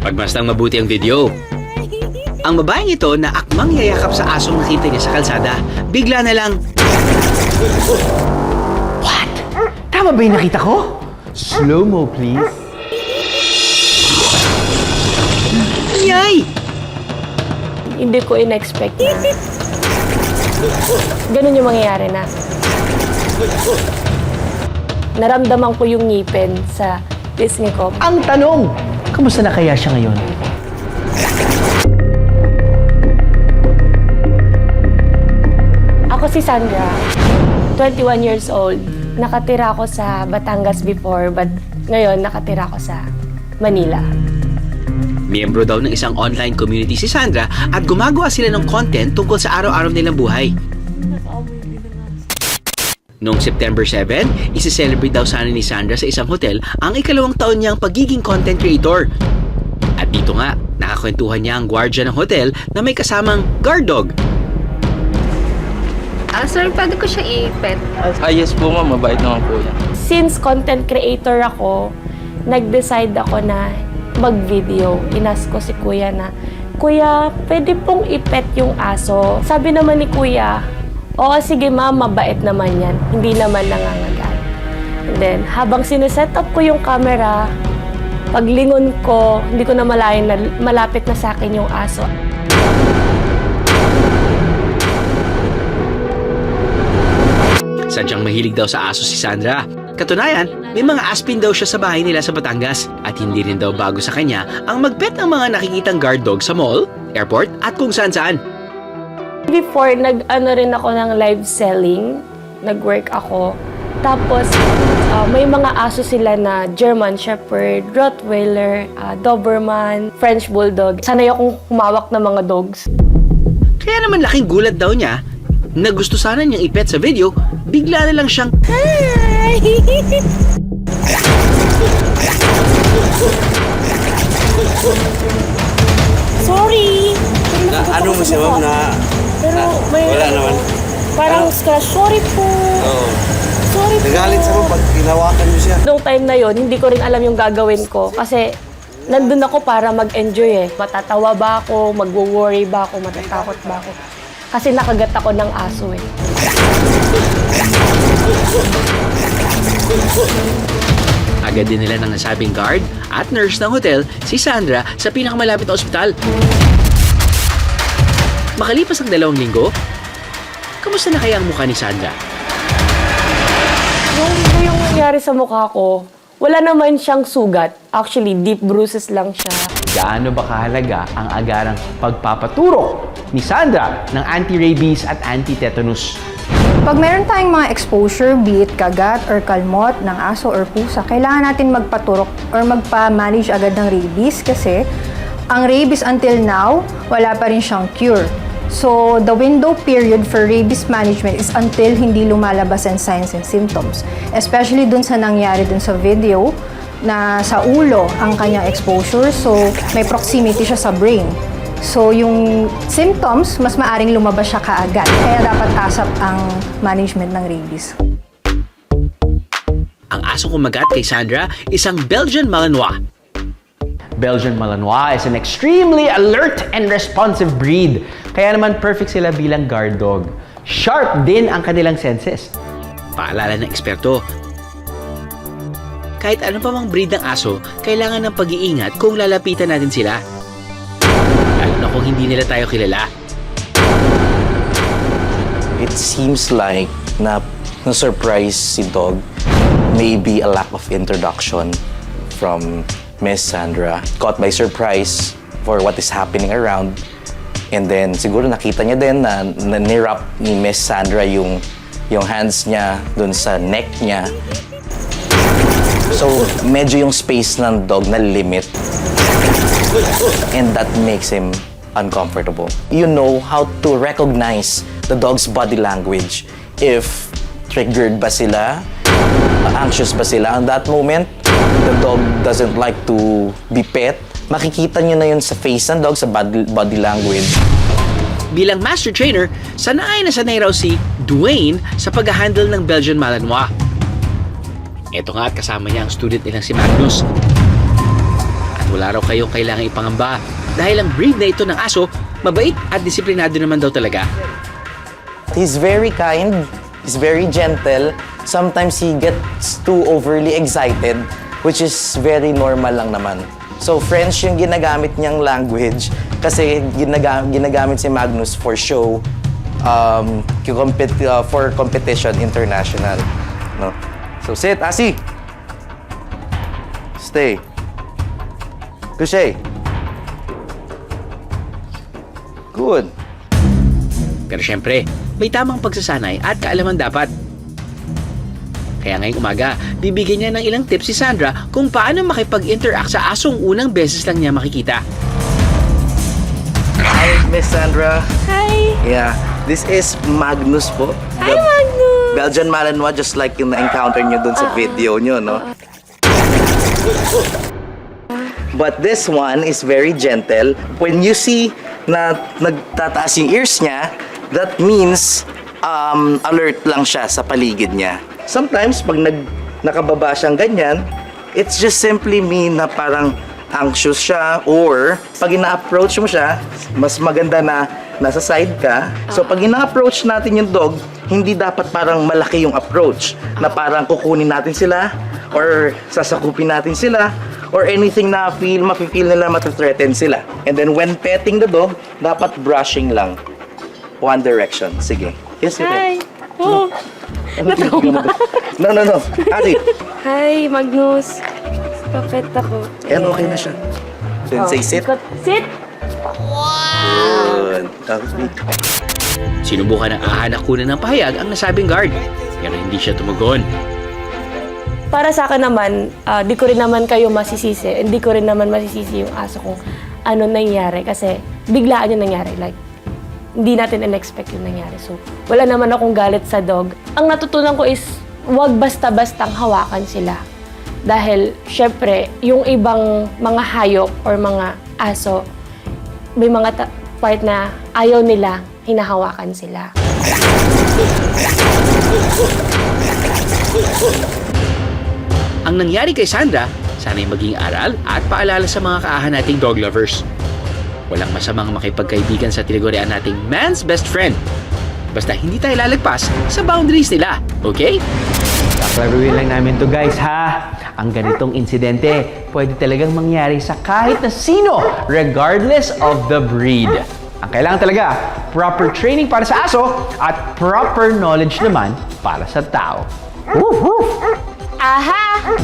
Pagmasdang mabuti ang video. Ang babaeng ito na akmang yayakap sa asong nakita niya sa kalsada, bigla na lang... What? Tama ba yung nakita ko? Slow-mo, please. Yay! Hindi ko in-expect na ganun yung mangyayari na. Naramdaman ko yung ngipin sa pisngi ko. Ang tanong, kamusta na kaya siya ngayon? Ako si Sandra, 21 years old. Nakatira ako sa Batangas before, but ngayon nakatira ako sa Manila. Miyembro daw ng isang online community si Sandra at gumagawa sila ng content tungkol sa araw-araw nilang buhay. Noong September 7, isi-celebrate daw sana ni Sandra sa isang hotel ang ikalawang taon niyang pagiging content creator. At dito nga, nakakwentuhan niya ang gwardiya ng hotel na may kasamang guard dog. Sir, pwede ko siya i-pet? Yes po ma'am, mabait naman po yan. Since content creator ako, nag-decide ako na mag-video. Inas ko si Kuya na, Kuya, pwede pong i-pet yung aso. Sabi naman ni Kuya, oo, sige ma'am, mabait naman yan. Hindi naman nangangagat. And then, habang sineset up ko yung camera, paglingon ko, hindi ko na malayan na malapit na sa akin yung aso. Sadyang mahilig daw sa aso si Sandra. Katunayan, may mga aspin daw siya sa bahay nila sa Batangas at hindi rin daw bago sa kanya ang mag-pet ng mga nakikitang guard dog sa mall, airport at kung saan-saan. Before, nag-ano rin ako ng live selling. Nag-work ako. Tapos, may mga aso sila na German Shepherd, Rottweiler, Doberman, French Bulldog. Sanay akong humawak ng mga dogs. Kaya naman laking gulat daw niya na gusto sana niyang i-pet sa video, bigla na lang siyang Hi! Sorry! Ano mo siya, ma'am, na Pero may wala naman? parang scratch. Sorry po. Oo. Sorry po. Nagalit sa pag hinawakan mo siya. Noong time na yon, hindi ko rin alam yung gagawin ko. Kasi nandun ako para mag-enjoy eh. Matatawa ba ako? Magwo-worry ba ako? Matatakot ba ako? Kasi nakagat ako ng aso eh. agad din nila ng nasabing guard at nurse ng hotel si Sandra sa pinakamalapit na ospital. Makalipas ang 2 linggo, kamusta na kaya ang mukha ni Sandra? Yung nangyari sa mukha ko, wala naman siyang sugat. Actually, deep bruises lang siya. Gaano ba kahalaga ang agarang pagpapaturo ni Sandra ng anti-rabies at anti-tetanus? Pag meron tayong mga exposure, be it kagat or kalmot ng aso or pusa, kailangan natin magpaturok or magpa-manage agad ng rabies kasi ang rabies until now, wala pa rin siyang cure. So, the window period for rabies management is until hindi lumalabas ang signs and symptoms. Especially dun sa nangyari dun sa video na sa ulo ang kanyang exposure. So, may proximity siya sa brain. So, yung symptoms, mas maaring lumabas siya kaagad. Kaya dapat ASAP ang management ng rabies. Ang asong kumagat kay Sandra, isang Belgian Malinois. Belgian Malinois is an extremely alert and responsive breed. Kaya naman perfect sila bilang guard dog. Sharp din ang kanilang senses. Paalala ng eksperto, kahit ano pa mang breed ng aso, kailangan ng pag-iingat kung lalapitan natin sila. Lalo na kung hindi nila tayo kilala. It seems like na-surprise si Dog. Maybe a lack of introduction from Miss Sandra. Caught by surprise for what is happening around. And then siguro nakita niya din na nirap ni Miss Sandra yung hands niya dun sa neck niya. So medyo yung space ng dog na limit. And that makes him uncomfortable. You know how to recognize the dog's body language. If triggered ba sila, anxious ba sila on that moment, the dog doesn't like to be pet, makikita nyo na yun sa face ng dog, sa body language. Bilang master trainer, sanay na sanay raw si Dwayne sa pag-handle ng Belgian Malinois. Ito nga at kasama niya ang student nilang si Magnus. At wala raw kayong kailangang ipangamba dahil ang breed na ito ng aso, mabait at disiplinado naman daw talaga. He's very kind, he's very gentle. Sometimes he gets too overly excited, which is very normal lang naman. So French yung ginagamit niyang language kasi ginagamit si Magnus for show, for competition international. No? So sit, Asi. Stay. Kushay. Good. Pero syempre, may tamang pagsasanay at kaalaman dapat. Kaya ngayong umaga, bibigyan niya ng ilang tips si Sandra kung paano makipag-interact sa asong unang beses lang niya makikita. Hi, Miss Sandra. Hi! Yeah, this is Magnus po. Hi, Magnus! Belgian Malinois, just like yung na-encounter nyo dun sa video nyo, no? But this one is very gentle. When you see na nagtataas yung ears niya, that means alert lang siya sa paligid niya. Sometimes, pag nakababa siyang ganyan, it's just simply mean na parang anxious siya, or pag ina-approach mo siya, mas maganda na nasa side ka. So pag ina-approach natin yung dog, hindi dapat parang malaki yung approach, na parang kukunin natin sila, or sasakupin natin sila, or anything na mafe-feel nila matathreaten sila. And then when petting the dog, dapat brushing lang. One direction. Sige. Yes, Hi! Oh, natrauma. No. Ate. Hi, Magnus. Papet ako. Ayan, okay na siya. Then say sit. Sit! Good. Okay. Sinubukan ng ahanak kunan ng pahayag ang nasabing guard, pero hindi siya tumugon. Para sa akin naman, di ko rin naman kayo masisisi. Hindi ko rin naman masisisi yung aso kung ano nangyari. Kasi biglaan yung nangyari. Like, hindi natin in-expect yung nangyari. So, wala naman akong galit sa dog. Ang natutunan ko is, wag basta-bastang hawakan sila. Dahil, syempre, yung ibang mga hayop or mga aso, may mga part na ayaw nila, hinahawakan sila. Ang nangyari kay Sandra, sana'y maging aral at paalala sa mga kaahan nating dog lovers. Walang masamang makipagkaibigan sa tinagurian nating man's best friend. Basta hindi tayo lalagpas sa boundaries nila, okay? Klaruhin lang namin to guys ha. Ang ganitong insidente, pwede talagang mangyari sa kahit na sino, regardless of the breed. Ang kailangan talaga, proper training para sa aso at proper knowledge naman para sa tao. Woof, woof. Aha!